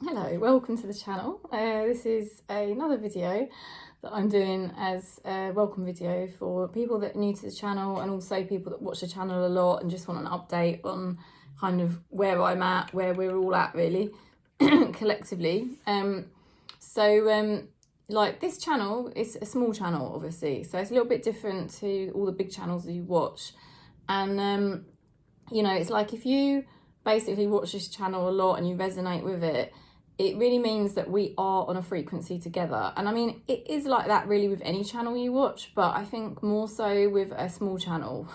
Hello, welcome to the channel. This is another video that I'm doing as a welcome video for people that are new to the channel and also people that watch the channel a lot and just want an update on kind of where I'm at, where we're all at really, collectively. Like this channel is a small channel obviously, so it's a little bit different to all the big channels that you watch. And it's like if you basically watch this channel a lot and you resonate with it, it really means that we are on a frequency together. And I mean, it is like that really with any channel you watch, but I think more so with a small channel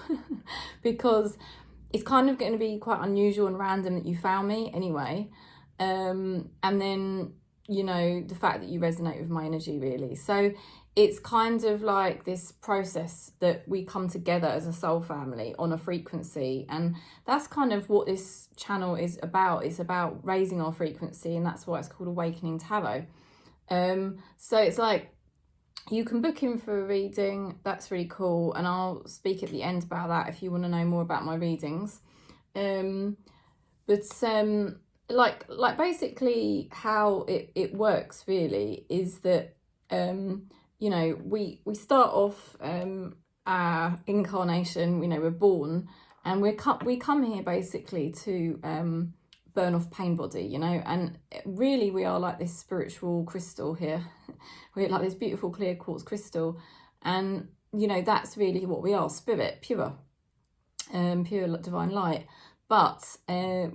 because it's kind of going to be quite unusual and random that you found me anyway. And then, the fact that you resonate with my energy really. So it's kind of like this process that we come together as a soul family on a frequency, and that's kind of what this channel is about. It's about raising our frequency, and that's why it's called Awakening Tarot. So it's like you can book in for a reading. That's really cool, and I'll speak at the end about that if you want to know more about my readings. Like basically how it works really is that we start off our incarnation, we're born, and we come here basically to burn off pain body, and really we are like this spiritual crystal here. We're like this beautiful clear quartz crystal, and that's really what we are, spirit, pure divine light. But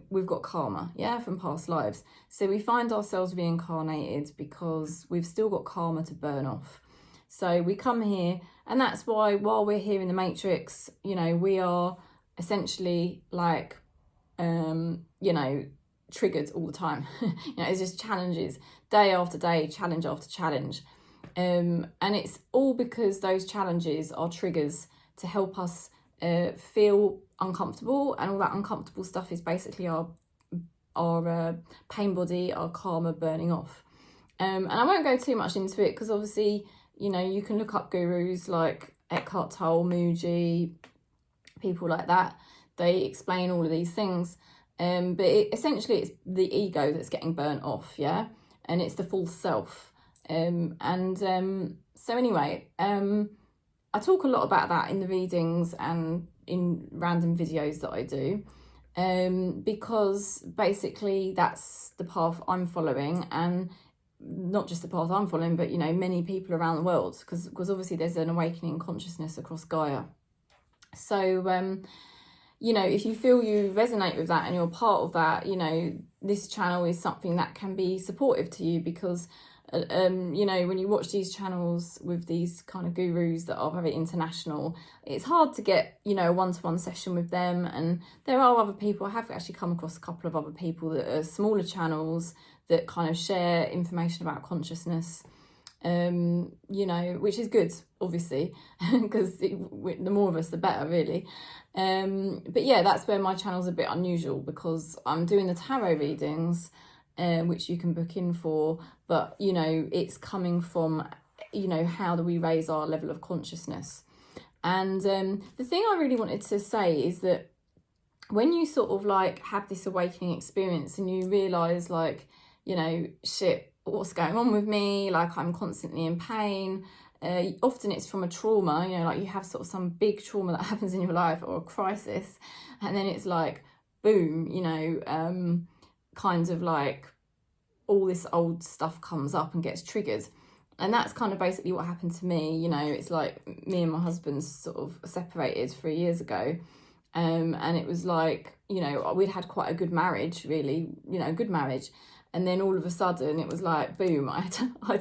we've got karma, from past lives. So we find ourselves reincarnated because we've still got karma to burn off. So we come here, and that's why while we're here in the Matrix, we are essentially like, triggered all the time. It's just challenges, day after day, challenge after challenge. And it's all because those challenges are triggers to help us feel uncomfortable, and all that uncomfortable stuff is basically our pain body, our karma burning off. And I won't go too much into it because obviously, you can look up gurus like Eckhart Tolle, Muji, people like that. They explain all of these things. But essentially it's the ego that's getting burnt off, and it's the false self. So anyway, I talk a lot about that in the readings and in random videos that I do, because basically that's the path I'm following, and not just the path I'm following, but many people around the world, because obviously there's an awakening consciousness across Gaia. So if you feel you resonate with that and you're part of that, this channel is something that can be supportive to you, because when you watch these channels with these kind of gurus that are very international, it's hard to get a one-to-one session with them. And there are other people, I have actually come across a couple of other people that are smaller channels that kind of share information about consciousness, which is good obviously, because the more of us the better really. But that's where my channel's a bit unusual, because I'm doing the tarot readings, which you can book in for, but it's coming from how do we raise our level of consciousness. And the thing I really wanted to say is that when you sort of like have this awakening experience and you realize like, shit, what's going on with me, like I'm constantly in pain, often it's from a trauma, like you have sort of some big trauma that happens in your life or a crisis, and then it's like boom, kind of like all this old stuff comes up and gets triggered. And that's kind of basically what happened to me. It's like me and my husband sort of separated 3 years ago, and it was like, we'd had quite a good marriage really, good marriage, and then all of a sudden it was like boom, I was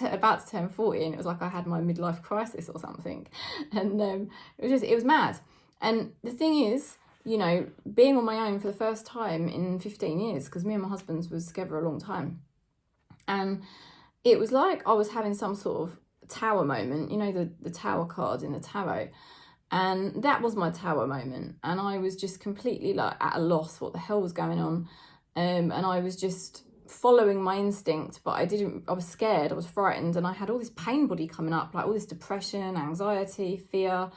about to turn 40, and it was like I had my midlife crisis or something. And it was mad. And the thing is, being on my own for the first time in 15 years, because me and my husband was together a long time, and it was like I was having some sort of tower moment, the tower card in the tarot, and that was my tower moment, and I was just completely like at a loss what the hell was going on, and I was just following my instinct, but I was scared, I was frightened, and I had all this pain body coming up, like all this depression, anxiety, fear,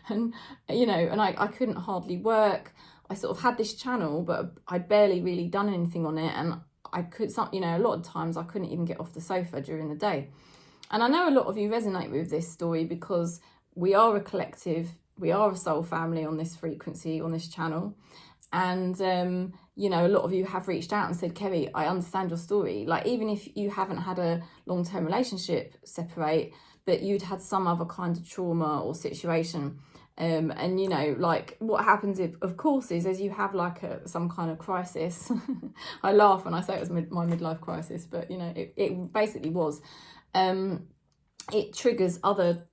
and and I couldn't hardly work. I sort of had this channel, but I'd barely really done anything on it, and I could, you know, a lot of times I couldn't even get off the sofa during the day. And I know a lot of you resonate with this story because we are a collective, we are a soul family on this frequency, on this channel. And, you know, a lot of you have reached out and said, Kerry, I understand your story. Like, even if you haven't had a long-term relationship separate, but you'd had some other kind of trauma or situation. And, you know, like what happens, of course, is as you have like some kind of crisis. I laugh when I say it was my midlife crisis, but, you know, it basically was. It triggers other,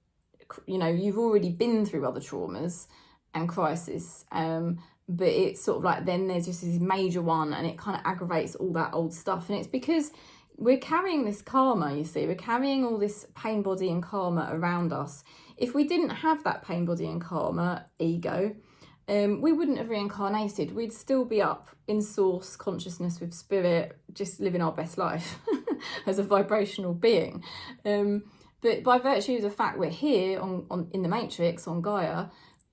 you know, you've already been through other traumas and crisis. But it's sort of like then there's just this major one and it kind of aggravates all that old stuff. And it's because we're carrying this karma, you see, we're carrying all this pain body and karma around us. If we didn't have that pain body and karma, ego, we wouldn't have reincarnated. We'd still be up in source consciousness with spirit, just living our best life as a vibrational being. But by virtue of the fact we're here in the matrix, on Gaia,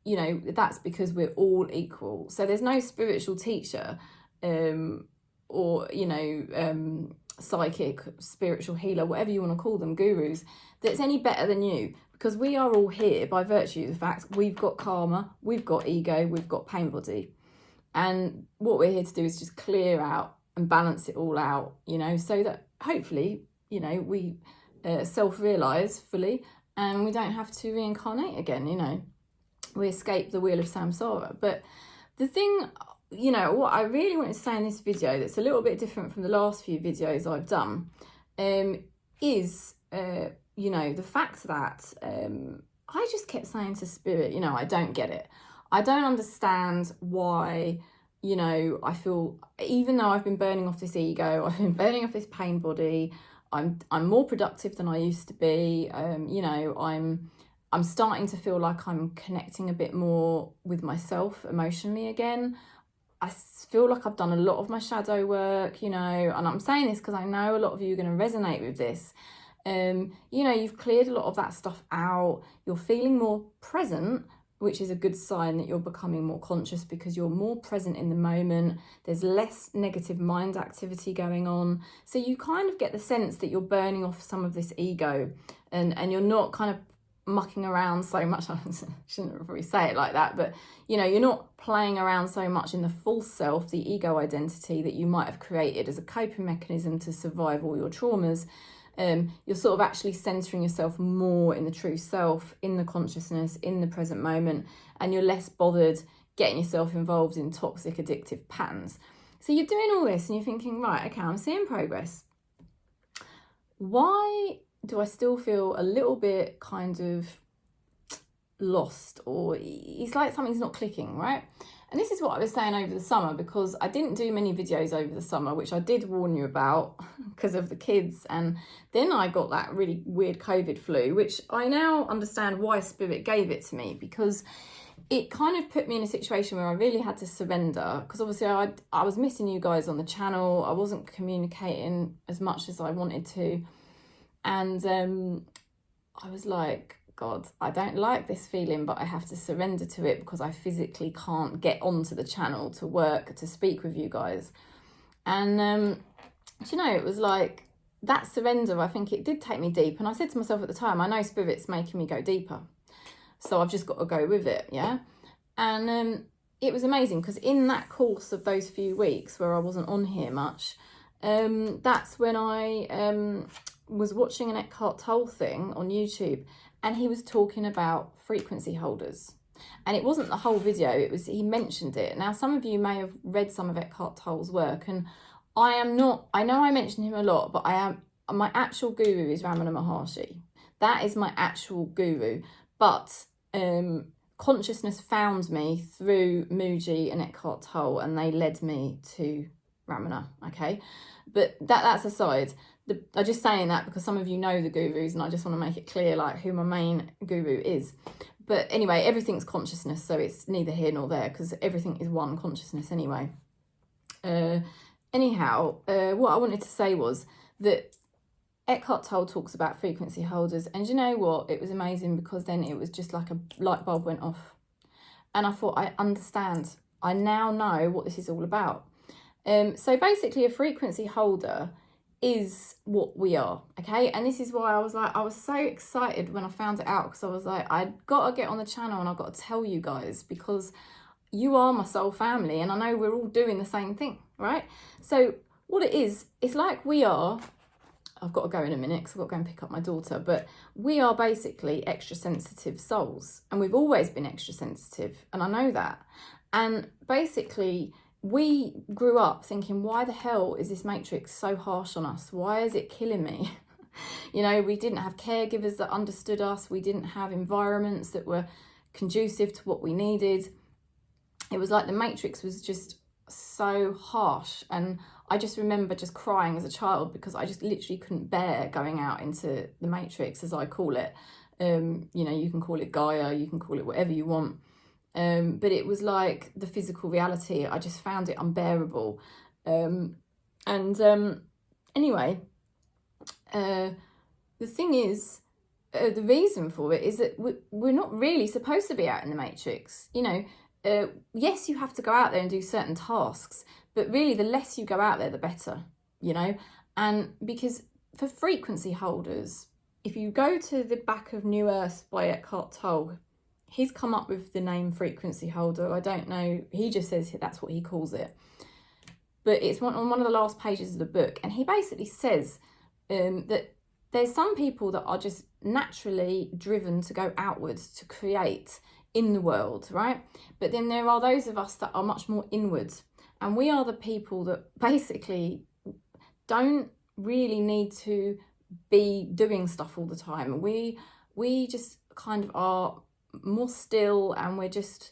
you know, that's because we're all equal. So there's no spiritual teacher or, you know, psychic, spiritual healer, whatever you want to call them, gurus, that's any better than you, because we are all here by virtue of the fact we've got karma, we've got ego, we've got pain body. And what we're here to do is just clear out and balance it all out, you know, so that hopefully, you know, we self-realize fully and we don't have to reincarnate again, you know. We escape the wheel of samsara. But the thing, you know, what I really wanted to say in this video that's a little bit different from the last few videos I've done is, you know, the fact that I just kept saying to Spirit, you know, I don't get it. I don't understand why, you know, I feel, even though I've been burning off this ego, I've been burning off this pain body, I'm more productive than I used to be, you know, I'm starting to feel like I'm connecting a bit more with myself emotionally again. I feel like I've done a lot of my shadow work, you know, and I'm saying this because I know a lot of you are going to resonate with this. You know, you've cleared a lot of that stuff out. You're feeling more present, which is a good sign that you're becoming more conscious because you're more present in the moment. There's less negative mind activity going on. So you kind of get the sense that you're burning off some of this ego and you're not kind of mucking around so much. I shouldn't probably say it like that, but you know, you're not playing around so much in the false self, the ego identity that you might have created as a coping mechanism to survive all your traumas. You're sort of actually centering yourself more in the true self, in the consciousness, in the present moment, and you're less bothered getting yourself involved in toxic addictive patterns. So you're doing all this and you're thinking, right, okay, I'm seeing progress. Why do I still feel a little bit kind of lost, or it's like something's not clicking, right? And this is what I was saying over the summer, because I didn't do many videos over the summer, which I did warn you about because of the kids. And then I got that really weird COVID flu, which I now understand why Spirit gave it to me, because it kind of put me in a situation where I really had to surrender, because obviously I was missing you guys on the channel. I wasn't communicating as much as I wanted to. And I was like, God, I don't like this feeling, but I have to surrender to it because I physically can't get onto the channel to work, to speak with you guys. And, do you know, it was like that surrender, I think it did take me deep. And I said to myself at the time, I know Spirit's making me go deeper. So I've just got to go with it, yeah? And it was amazing because in that course of those few weeks where I wasn't on here much, that's when I was watching an Eckhart Tolle thing on YouTube, and he was talking about frequency holders. And it wasn't the whole video, it was, he mentioned it. Now, some of you may have read some of Eckhart Tolle's work, and I know I mention him a lot, but my actual guru is Ramana Maharishi. That is my actual guru. But consciousness found me through Muji and Eckhart Tolle, and they led me to Ramana, okay? But that's aside. I'm just saying that because some of you know the gurus, and I just want to make it clear like who my main guru is. But anyway, everything's consciousness, so it's neither here nor there because everything is one consciousness anyway. Anyhow, what I wanted to say was that Eckhart Tolle talks about frequency holders, and you know what? It was amazing because then it was just like a light bulb went off. And I thought, I understand. I now know what this is all about. So basically a frequency holder is what we are, okay? And this is why I was so excited when I found it out, because I was like, I've got to get on the channel and I've got to tell you guys, because you are my soul family and I know we're all doing the same thing, right? So what it is, it's like we are, I've got to go in a minute because I've got to go and pick up my daughter, but we are basically extra sensitive souls, and we've always been extra sensitive, and I know that. And basically we grew up thinking, why the hell is this matrix so harsh on us? Why is it killing me? You know, we didn't have caregivers that understood us. We didn't have environments that were conducive to what we needed. It was like the matrix was just so harsh. And I just remember just crying as a child because I just literally couldn't bear going out into the matrix, as I call it. You know, you can call it Gaia, you can call it whatever you want. But it was like the physical reality. I just found it unbearable. Anyway, the thing is, the reason for it is that we're not really supposed to be out in the matrix. You know, yes, you have to go out there and do certain tasks, but really the less you go out there, the better, you know. And because for frequency holders, if you go to the back of New Earth by Eckhart Tolle, he's come up with the name frequency holder. I don't know, he just says that's what he calls it. But it's on one of the last pages of the book, and he basically says that there's some people that are just naturally driven to go outwards to create in the world, right? But then there are those of us that are much more inwards, and we are the people that basically don't really need to be doing stuff all the time. We just kind of are more still, and we're just,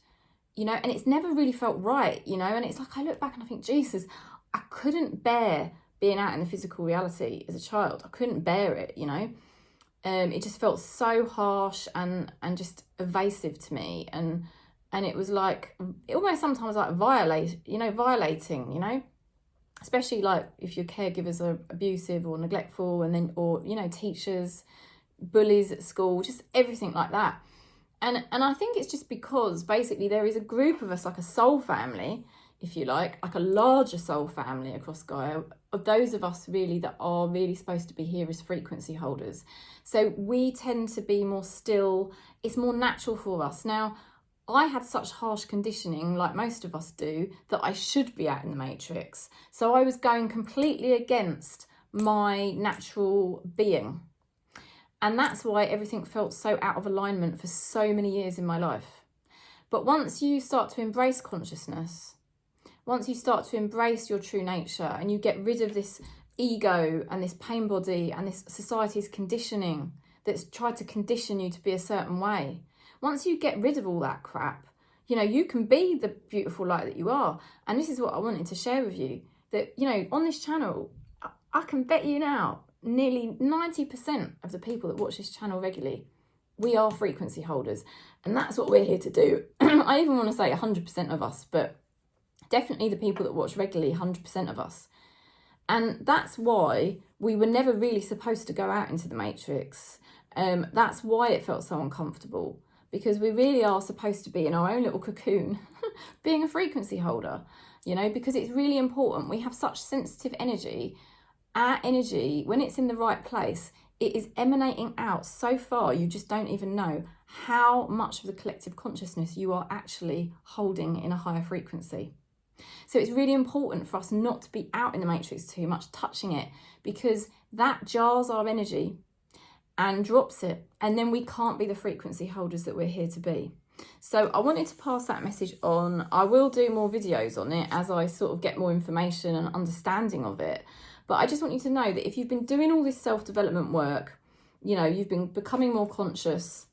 you know, and it's never really felt right, you know. And it's like I look back and I think, Jesus, I couldn't bear being out in the physical reality as a child. I couldn't bear it, you know. It just felt so harsh and just evasive to me, and it was like, it almost sometimes like violating, you know, especially like if your caregivers are abusive or neglectful, and then, or, you know, teachers, bullies at school, just everything like that. And I think it's just because basically there is a group of us, like a soul family, if you like a larger soul family across Gaia, of those of us really that are really supposed to be here as frequency holders. So we tend to be more still. It's more natural for us. Now, I had such harsh conditioning, like most of us do, that I should be out in the matrix. So I was going completely against my natural being. And that's why everything felt so out of alignment for so many years in my life. But once you start to embrace consciousness, once you start to embrace your true nature, and you get rid of this ego and this pain body and this society's conditioning that's tried to condition you to be a certain way, once you get rid of all that crap, you know, you can be the beautiful light that you are. And this is what I wanted to share with you, that, you know, on this channel, I can bet you now, nearly 90% of the people that watch this channel regularly, we are frequency holders, and that's what we're here to do. I even want to say 100% of us, but definitely the people that watch regularly, 100% of us. And that's why we were never really supposed to go out into the matrix. That's why it felt so uncomfortable, because we really are supposed to be in our own little cocoon, being a frequency holder, you know, because it's really important. We have such sensitive energy. Our energy, when it's in the right place, it is emanating out so far, you just don't even know how much of the collective consciousness you are actually holding in a higher frequency. So it's really important for us not to be out in the matrix too much, touching it, because that jars our energy and drops it, and then we can't be the frequency holders that we're here to be. So I wanted to pass that message on. I will do more videos on it as I sort of get more information and understanding of it. But I just want you to know that if you've been doing all this self-development work, you know, you've been becoming more conscious,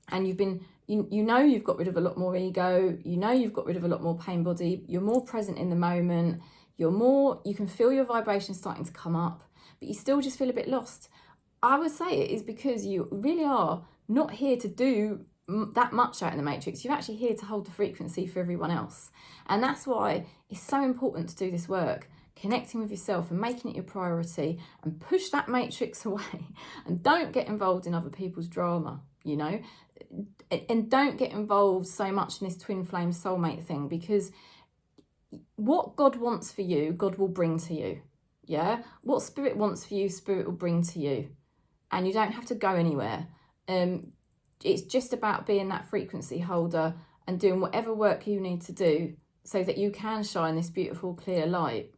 and you've been, you know, you've got rid of a lot more ego, you know, you've got rid of a lot more pain body, you're more present in the moment, you can feel your vibration starting to come up, but you still just feel a bit lost. I would say it is because you really are not here to do that much out in the matrix. You're actually here to hold the frequency for everyone else. And that's why it's so important to do this work, connecting with yourself and making it your priority, and push that matrix away, and don't get involved in other people's drama, you know, and don't get involved so much in this twin flame soulmate thing, because what God wants for you, God will bring to you. Yeah, what Spirit wants for you, Spirit will bring to you, and you don't have to go anywhere. It's just about being that frequency holder and doing whatever work you need to do so that you can shine this beautiful clear light.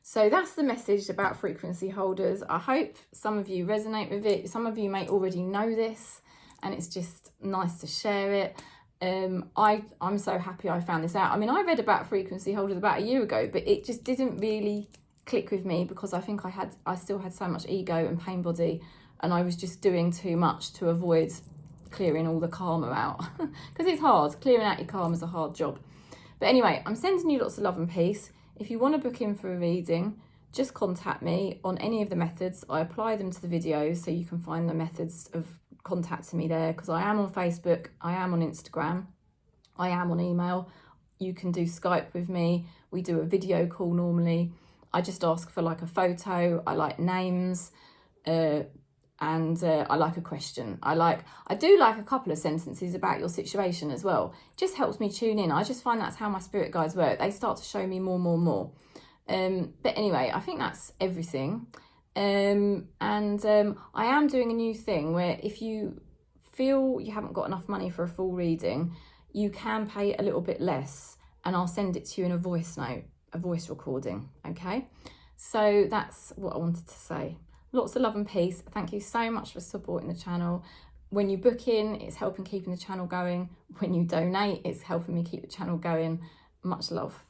So that's the message about frequency holders. I hope some of you resonate with it. Some of you may already know this, and it's just nice to share it. I'm so happy I found this out. I mean, I read about frequency holders about a year ago, but it just didn't really click with me because I think I still had so much ego and pain body, and I was just doing too much to avoid clearing all the karma out because it's hard. Clearing out your karma is a hard job. But anyway, I'm sending you lots of love and peace. If you want to book in for a reading, just contact me on any of the methods. I apply them to the videos so you can find the methods of contacting me there, because I am on Facebook, I am on Instagram, I am on email. You can do Skype with me. We do a video call normally. I just ask for like a photo. I like names, and I like a question. I do like a couple of sentences about your situation as well. It just helps me tune in. I just find that's how my spirit guides work. They start to show me more. But anyway, I think that's everything. I am doing a new thing where if you feel you haven't got enough money for a full reading, you can pay a little bit less, and I'll send it to you in a voice note, a voice recording. Okay, so that's what I wanted to say. Lots of love and peace. Thank you so much for supporting the channel. When you book in, it's helping keeping the channel going. When you donate, it's helping me keep the channel going. Much love.